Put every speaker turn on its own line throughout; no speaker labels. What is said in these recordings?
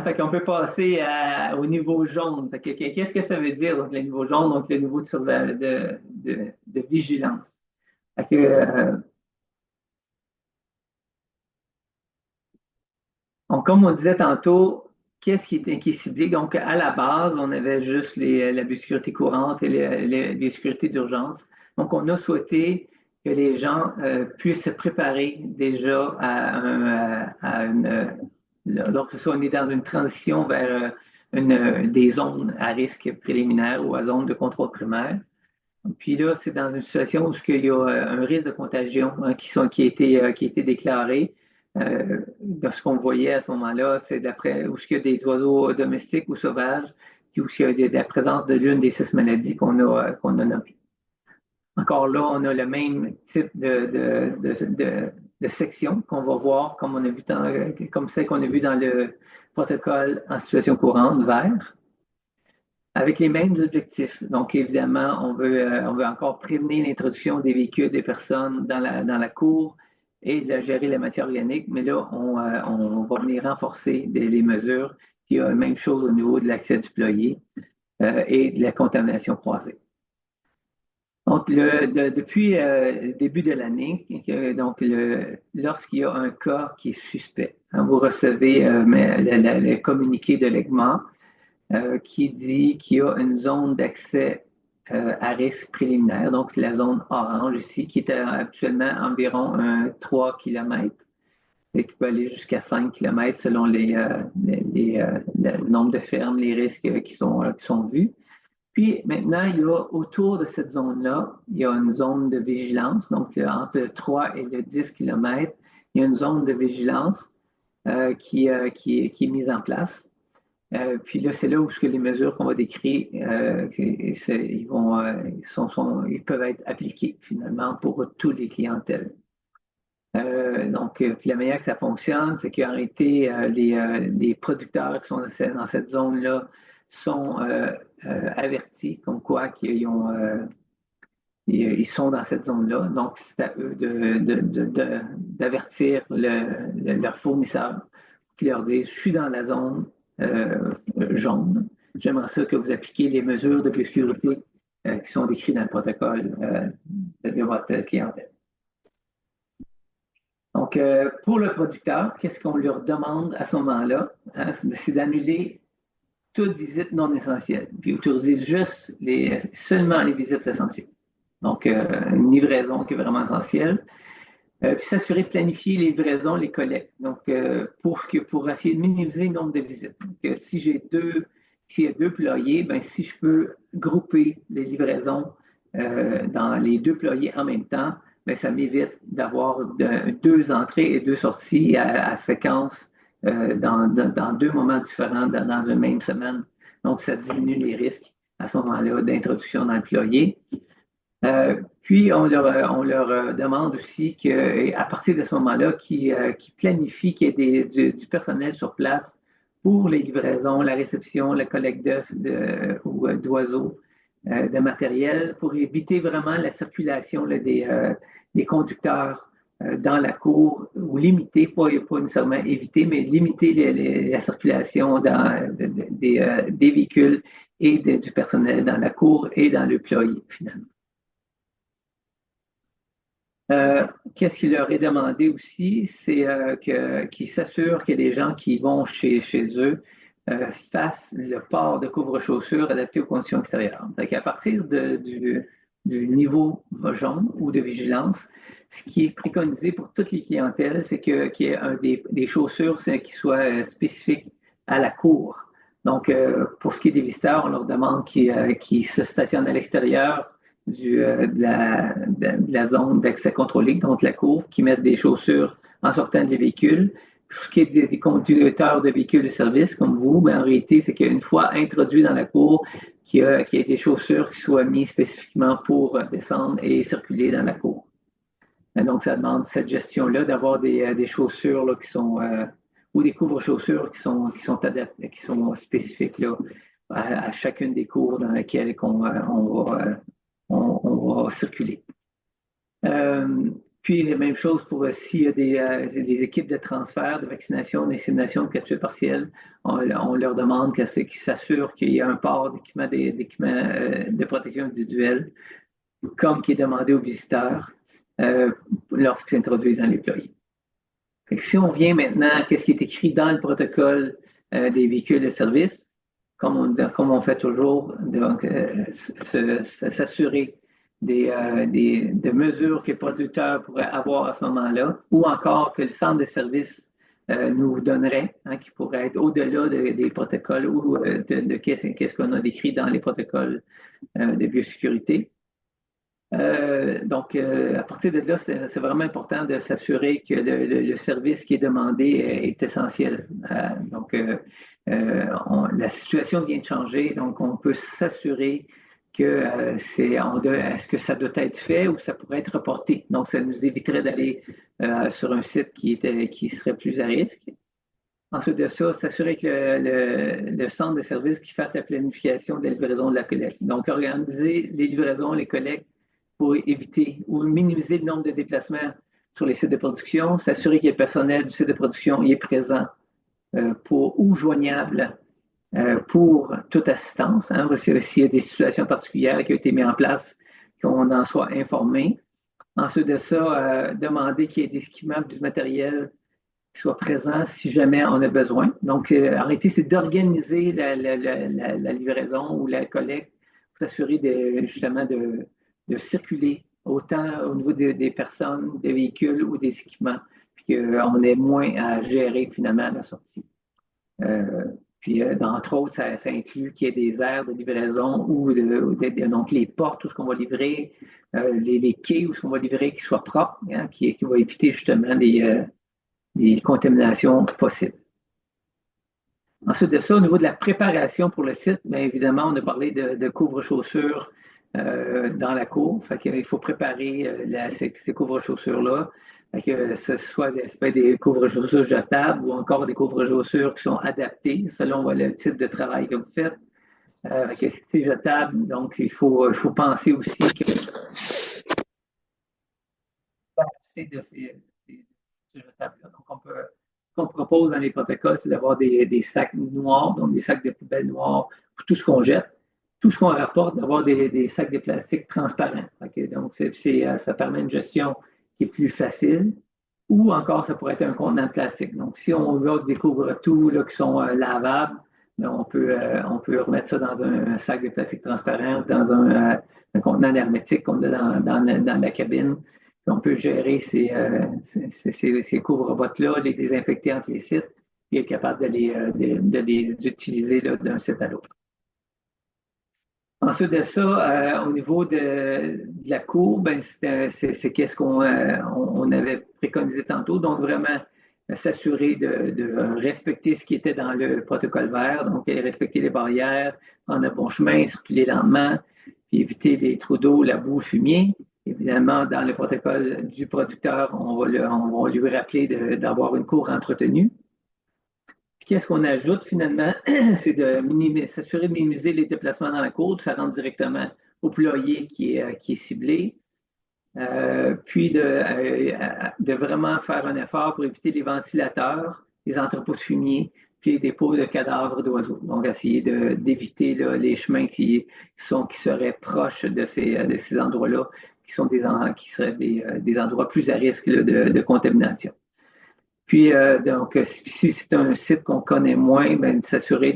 Fait qu'on peut passer au niveau jaune. Qu'est-ce que ça veut dire, donc, le niveau jaune, donc le niveau de vigilance? Fait que, donc, comme on disait tantôt, qui est ciblé? Donc, à la base, on avait juste la biosécurité courante et les biosécurité d'urgence. Donc, on a souhaité que les gens puissent se préparer déjà à une. Donc, soit on est dans une transition vers des zones à risque préliminaire ou à zone de contrôle primaire. Puis là, c'est dans une situation où il y a un risque de contagion hein, qui a été déclaré. De ce qu'on voyait à ce moment-là, c'est d'après où il y a des oiseaux domestiques ou sauvages, puis où il y a la présence de l'une des 6 maladies qu'on a nommées. Encore là, on a le même type de section qu'on va voir comme on a vu comme celle qu'on a vu dans le protocole en situation courante, vert avec les mêmes objectifs. Donc, évidemment, on veut encore prévenir l'introduction des véhicules des personnes dans la cour et de gérer la matière organique, mais là, on va venir renforcer les mesures. Puis, il y a la même chose au niveau de l'accès du ployer et de la contamination croisée. Donc, depuis le début de l'année, donc lorsqu'il y a un cas qui est suspect, hein, vous recevez le communiqué de l'EGMA qui dit qu'il y a une zone d'accès à risque préliminaire, donc la zone orange ici, qui est actuellement environ 3 km et qui peut aller jusqu'à 5 km selon le nombre de fermes, les risques qui sont vus. Puis maintenant, il y a autour de cette zone-là, il y a une zone de vigilance, donc entre 3 et le 10 km, il y a une zone de vigilance qui est mise en place. Puis là, c'est là où les mesures qu'on va décrire, ils peuvent être appliquées finalement pour tous les clientèles. Donc, puis la manière que ça fonctionne, c'est qu'en réalité, les producteurs qui sont dans cette zone-là sont avertis comme quoi ils sont dans cette zone-là. Donc, c'est à eux d'avertir leur fournisseur qui leur disent, je suis dans la zone jaune. J'aimerais ça que vous appliquiez les mesures de sécurité qui sont décrites dans le protocole de votre clientèle. Donc, pour le producteur, qu'est-ce qu'on leur demande à ce moment-là? Hein, c'est d'annuler toute visite non essentielle, puis autoriser seulement les visites essentielles. Donc, une livraison qui est vraiment essentielle. Puis s'assurer de planifier les livraisons, les collectes. Donc, pour essayer de minimiser le nombre de visites. Donc, s'il y a deux ployers, ben, si je peux grouper les livraisons dans les deux ployers en même temps, ben, ça m'évite d'avoir deux entrées et deux sorties à séquence dans deux moments différents dans une même semaine. Donc, ça diminue les risques à ce moment-là d'introduction dans le ployer. Puis, on leur demande aussi qu'à partir de ce moment-là, qu'ils planifient qu'il y ait du personnel sur place pour les livraisons, la réception, la collecte ou d'oiseaux, de matériel, pour éviter vraiment la circulation là, des conducteurs dans la cour, ou limiter, pas nécessairement éviter, mais limiter la circulation des véhicules et du personnel dans la cour et dans le ployer, finalement. Qu'est-ce qu'il leur est demandé aussi, c'est qu'ils s'assurent que les gens qui vont chez eux fassent le port de couvre-chaussures adapté aux conditions extérieures. Donc, à partir du niveau jaune ou de vigilance, ce qui est préconisé pour toutes les clientèles, c'est qu'il y ait des chaussures qui soient spécifiques à la cour. Donc, pour ce qui est des visiteurs, on leur demande qu'ils se stationnent à l'extérieur de la zone d'accès contrôlé, donc la cour, qui mettent des chaussures en sortant des véhicules. Pour ce qui est des conducteurs de véhicules de service comme vous, ben, en réalité, c'est qu'une fois introduit dans la cour, qu'il y ait des chaussures qui soient mises spécifiquement pour descendre et circuler dans la cour. Et donc, ça demande cette gestion-là d'avoir des chaussures là, qui sont ou des couvre-chaussures adaptées, qui sont spécifiques là, à chacune des cours dans lesquelles on va circuler. Puis, la même chose pour s'il y a des équipes de transfert, de vaccination, d'insémination, de capture partielle, on leur demande qu'ils s'assurent qu'il y a un port d'équipement de protection individuelle, comme qui est demandé aux visiteurs lorsqu'ils s'introduisent dans les ployers. Si on vient maintenant, qu'est-ce qui est écrit dans le protocole des véhicules de service, comme on fait toujours, donc s'assurer de mesures que le producteur pourrait avoir à ce moment-là, ou encore que le centre de service nous donnerait, qui pourrait être au-delà des protocoles ou de qu'est-ce qu'on a décrit dans les protocoles de biosécurité. Donc, à partir de là, c'est vraiment important de s'assurer que le service qui est demandé est essentiel. Donc, la situation vient de changer, donc on peut s'assurer que est-ce que ça doit être fait ou ça pourrait être reporté. Donc, ça nous éviterait d'aller sur un site qui serait plus à risque. Ensuite de ça, s'assurer que le centre de service qui fasse la planification de la livraison de la collecte. Donc, organiser les livraisons, les collectes pour éviter ou minimiser le nombre de déplacements sur les sites de production, s'assurer que le personnel du site de production y est présent ou joignable pour toute assistance. S'il y a des situations particulières qui ont été mises en place, qu'on en soit informé. Ensuite de ça, demander qu'il y ait des équipements, du matériel qui soit présent si jamais on a besoin. Donc, arrêter, c'est d'organiser la livraison ou la collecte pour s'assurer justement de circuler autant au niveau des personnes, des véhicules ou des équipements, puis qu'on ait moins à gérer finalement à la sortie. Puis, entre autres, ça inclut qu'il y ait des aires de livraison ou donc les portes où ce qu'on va livrer, les quais où ce qu'on va livrer qui soient propres, qui va éviter justement les contaminations possibles. Ensuite de ça, au niveau de la préparation pour le site, bien évidemment, on a parlé de couvre-chaussures dans la cour. Fait qu'il faut préparer ces couvre-chaussures-là. Que ce soit des couvre-chaussures jetables ou encore des couvre-chaussures qui sont adaptées selon le type de travail que vous faites. C'est jetable, donc il faut penser aussi que c'est de ces jetables-là. Donc, ce qu'on propose dans les protocoles, c'est d'avoir des sacs noirs, donc des sacs de poubelle noirs pour tout ce qu'on jette. Tout ce qu'on rapporte, d'avoir des sacs de plastique transparents. Donc, ça permet une gestion qui est plus facile. Ou encore, ça pourrait être un contenant de plastique. Donc, si on découvre tout qui sont lavables, on peut remettre ça dans un sac de plastique transparent, dans un contenant hermétique qu'on a dans la cabine. Puis on peut gérer ces couvre-bottes-là, les désinfecter entre les sites, et être capable de les utiliser d'un site à l'autre. Ensuite de ça, au niveau de la cour, ben, c'est qu'est-ce qu'on avait préconisé tantôt. Donc, vraiment, s'assurer de respecter ce qui était dans le protocole vert, donc respecter les barrières, prendre un bon chemin, circuler lentement, puis éviter les trous d'eau, la boue, le fumier. Évidemment, dans le protocole du producteur, on va lui rappeler d'avoir une cour entretenue. Qu'est-ce qu'on ajoute finalement? C'est de s'assurer de minimiser les déplacements dans la cour, de se rendre directement au poulailler qui est ciblé. Puis de vraiment faire un effort pour éviter les ventilateurs, les entrepôts de fumier, puis les dépôts de cadavres d'oiseaux. Donc, essayer d'éviter les chemins qui seraient proches de ces endroits-là, qui seraient des endroits plus à risque de contamination. Puis, donc, si c'est un site qu'on connaît moins, ben, s'assurer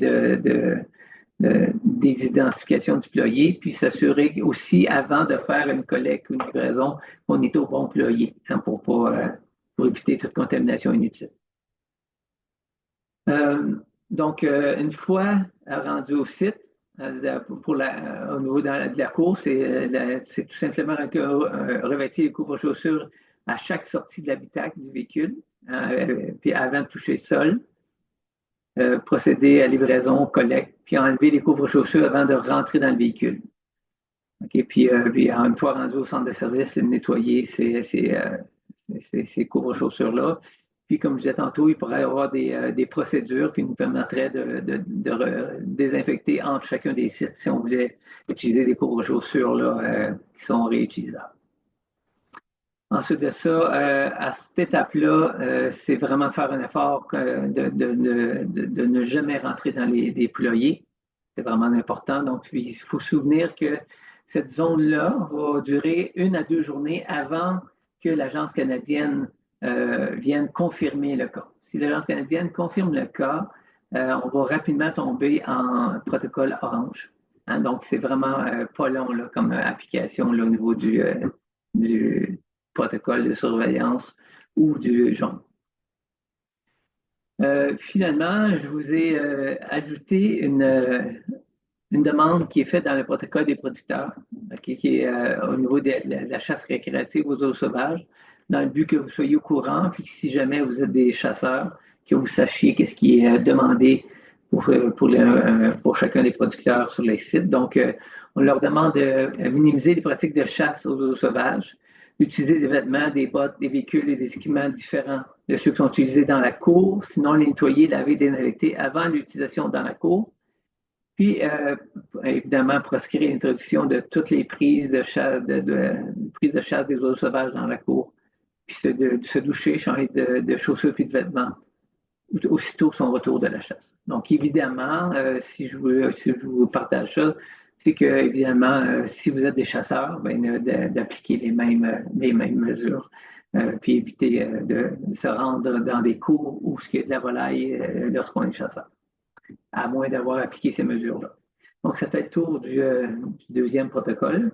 des identifications du ployer, puis s'assurer aussi, avant de faire une collecte ou une livraison, qu'on est au bon ployer, pour éviter toute contamination inutile. Donc, une fois rendu au site, au niveau de la cour, c'est tout simplement revêtir les couvre-chaussures à chaque sortie de l'habitacle du véhicule, puis avant de toucher le sol, procéder à livraison, collecte, puis enlever les couvre-chaussures avant de rentrer dans le véhicule. Puis une fois rendu au centre de service, c'est de nettoyer ces couvre-chaussures-là. Puis, comme je disais tantôt, il pourrait y avoir des procédures qui nous permettraient de désinfecter entre chacun des sites si on voulait utiliser des couvre-chaussures qui sont réutilisables. Ensuite de ça, à cette étape-là, c'est vraiment faire un effort de ne jamais rentrer dans les poulaillers. C'est vraiment important. Donc, puis, il faut se souvenir que cette zone-là va durer 1 à 2 journées avant que l'Agence canadienne vienne confirmer le cas. Si l'Agence canadienne confirme le cas, on va rapidement tomber en protocole orange. Hein, donc, c'est vraiment pas long là, comme application là, au niveau du protocole de surveillance ou du jaune. Finalement, je vous ai ajouté une demande qui est faite dans le protocole des producteurs, qui est au niveau de la chasse récréative aux eaux sauvages, dans le but que vous soyez au courant, puis que si jamais vous êtes des chasseurs, que vous sachiez qu'est-ce qui est demandé pour chacun des producteurs sur les sites. Donc, on leur demande de minimiser les pratiques de chasse aux eaux sauvages, d'utiliser des vêtements, des bottes, des véhicules et des équipements différents de ceux qui sont utilisés dans la cour, sinon les nettoyer, laver, désinfecter avant l'utilisation dans la cour. Puis, évidemment, proscrire l'introduction de toutes les prises de chasse, prises de chasse des oiseaux sauvages dans la cour. Puis, se doucher, changer de chaussures puis de vêtements aussitôt son retour de la chasse. Donc, évidemment, si je vous partage ça, c'est que, évidemment, si vous êtes des chasseurs, ben, d'appliquer les mêmes mesures, puis éviter de se rendre dans des cours où il y a de la volaille lorsqu'on est chasseur, à moins d'avoir appliqué ces mesures-là. Donc, ça fait le tour du deuxième protocole.